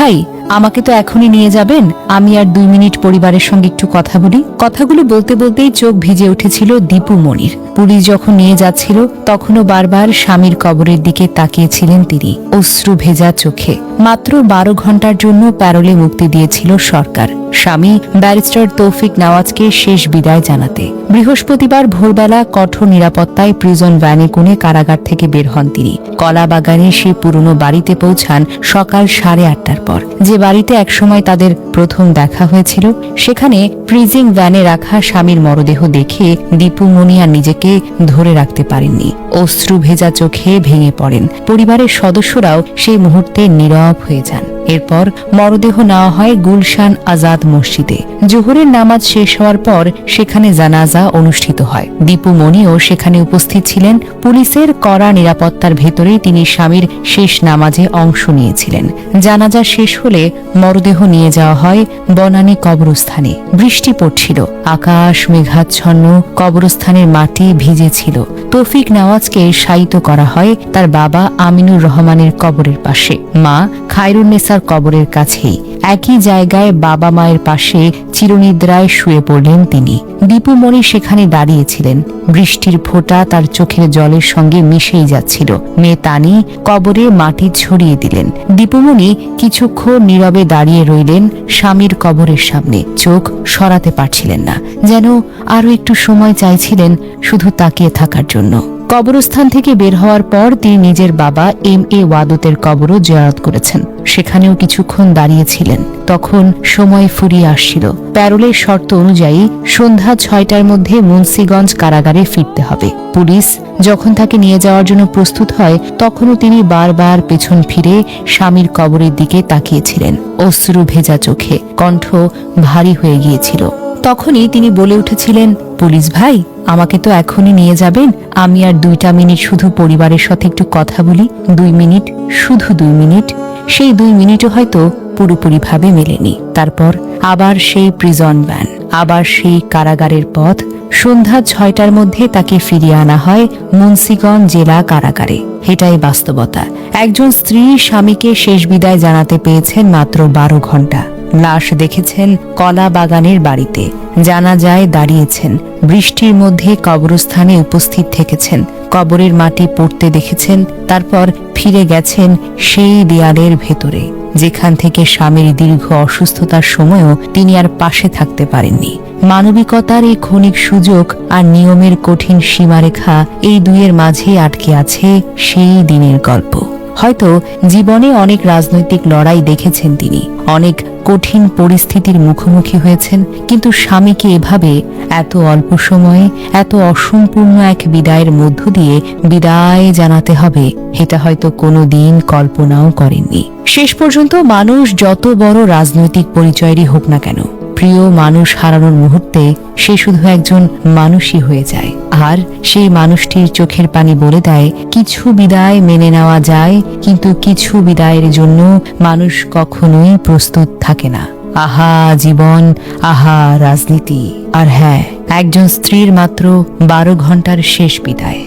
ভাই, আমাকে তো এখনই নিয়ে যাবেন, আমি আর 2 মিনিট পরিবারের সঙ্গে একটু কথা বলি। কথাগুলো বলতে বলতেই চোখ ভিজে উঠেছিল দীপু মনির। পুলিশ যখন নিয়ে যাচ্ছিল তখনও বারবার স্বামীর কবরের দিকে তাকিয়েছিলেন তিনি, অশ্রু ভেজা চোখে। মাত্র 12 ঘন্টার জন্য প্যারোলে মুক্তি দিয়েছিল সরকার স্বামী ব্যারিস্টার তৌফিক নওয়াজকে শেষ বিদায় জানাতে। বৃহস্পতিবার ভোরবেলা কঠোর নিরাপত্তায় প্রিজন ভ্যানে করে কারাগার থেকে বের হন তিনি। কলাবাগানে সেই পুরনো বাড়িতে পৌঁছান সকাল 8:30টার পর। যে বাড়িতে একসময় তাদের প্রথম দেখা হয়েছিল, সেখানে প্রিজিং ভ্যানে রাখা স্বামীর মরদেহ দেখে দীপু মনি আর নিজেকে ধরে রাখতে পারেননি। অশ্রু ভেজা চোখে ভেঙে পড়েন। পরিবারের সদস্যরাও সেই মুহূর্তে নীরব হয়ে যান। এরপর মরদেহ নেওয়া হয় গুলশান আজাদ মসজিদে। জোহরের নামাজ শেষ হওয়ার পর সেখানে জানাজা অনুষ্ঠিত হয়। দীপু মনিও সেখানে উপস্থিত ছিলেন। পুলিশের কড়া নিরাপত্তার ভেতরেই তিনি স্বামীর শেষ নামাজে অংশ নিয়েছিলেন। জানাজা শেষ হলে মরদেহ নিয়ে যাওয়া হয় বনানী কবরস্থানে। বৃষ্টি পড়ছিল, আকাশ মেঘাচ্ছন্ন, কবরস্থানের মাটি ভিজেছিল। তৌফিক নওয়াজকে শায়িত করা হয় তার বাবা আমিনুর রহমানের কবরের পাশে, মা খায়রুন্নেসার কবরের কাছেই। একই জায়গায় বাবা মায়ের পাশে চিরনিদ্রায় শুয়ে পড়লেন তিনি। দীপু মনি সেখানে দাঁড়িয়েছিলেন। বৃষ্টির ফোঁটা তার চোখের জলের সঙ্গে মিশেই যাচ্ছিল। মেয়ে তানি কবরে মাটি ছড়িয়ে দিলেন। দীপু মনি কিছুক্ষণ নীরবে দাঁড়িয়ে রইলেন স্বামীর কবরের সামনে। চোখ সরাতে পারছিলেন না, যেন আরো একটু সময় চাইছিলেন শুধু তাকিয়ে থাকার জন্য। কবরস্থান থেকে বের হওয়ার পর তিনি নিজের বাবা MA ওয়াদুতের কবরও জিয়ারত করেছেন। সেখানেও কিছুক্ষণ দাঁড়িয়েছিলেন। তখন সময় ফুরিয়ে আসছিল। প্যারোলের শর্ত অনুযায়ী সন্ধ্যা 6টার মধ্যে মুন্সিগঞ্জ কারাগারে ফিরতে হবে। পুলিশ যখন তাকে নিয়ে যাওয়ার জন্য প্রস্তুত হয়, তখনও তিনি বারবার পেছন ফিরে স্বামীর কবরের দিকে তাকিয়েছিলেন, অশ্রু ভেজা চোখে। কণ্ঠ ভারী হয়ে গিয়েছিল। তখনই তিনি বলে উঠেছিলেন, পুলিশ ভাই, আমাকে তো এখনই নিয়ে যাবেন, আমি আর 2টা মিনিট শুধু পরিবারের সাথে একটু কথা বলি। 2 মিনিট, শুধু 2 মিনিট। সেই 2 মিনিটও হয়তো পুরোপুরিভাবে মেলেনি। তারপর আবার সেই প্রিজন ভ্যান, আবার সেই কারাগারের পথ। সন্ধ্যা 6টার মধ্যে তাকে ফিরিয়ে আনা হয় মুন্সিগঞ্জ জেলা কারাগারে। এটাই বাস্তবতা। একজন স্ত্রী স্বামীকে শেষ বিদায় জানাতে পেয়েছেন মাত্র 12 ঘন্টা। লাশ দেখেছেন কলা বাগানের বাড়িতে, জানাজায় দাঁড়িয়েছেন, বৃষ্টির মধ্যে কবরস্থানে উপস্থিত থেকেছেন, কবরের মাটি পড়তে দেখেছেন, তারপর ফিরে গেছেন সেই দেয়ালের ভেতরে যেখান থেকে স্বামীর দীর্ঘ অসুস্থতার সময়ও তিনি আর পাশে থাকতে পারেননি। মানবিকতার এই ক্ষণিক সুযোগ আর নিয়মের কঠিন সীমারেখা, এই দুইয়ের মাঝে আটকে আছে সেই দিনের গল্প। হয়তো জীবনে অনেক রাজনৈতিক লড়াই দেখেছেন তিনি, অনেক কঠিন পরিস্থিতির মুখোমুখি হয়েছেন, কিন্তু স্বামীকে এভাবে এত অল্প সময়ে এত অসম্পূর্ণ এক বিদায়ের মধ্য দিয়ে বিদায় জানাতে হবে, এটা হয়তো কোনোদিন কল্পনাও করেননি। শেষ পর্যন্ত মানুষ যত বড় রাজনৈতিক পরিচয়েরই হোক না কেন, প্রিয় মানুষ হারানোর মুহূর্তে সে শুধু একজন মানুষই হয়ে যায়। আর সেই মানুষটির চোখের পানি বলে দেয়, কিছু বিদায় মেনে নেওয়া যায়, কিন্তু কিছু বিদায়ের জন্য মানুষ কখনোই প্রস্তুত থাকে না। আহা জীবন, আহা রাজনীতি। আর হ্যাঁ, একজন স্ত্রীর মাত্র 12 ঘন্টার শেষ বিদায়।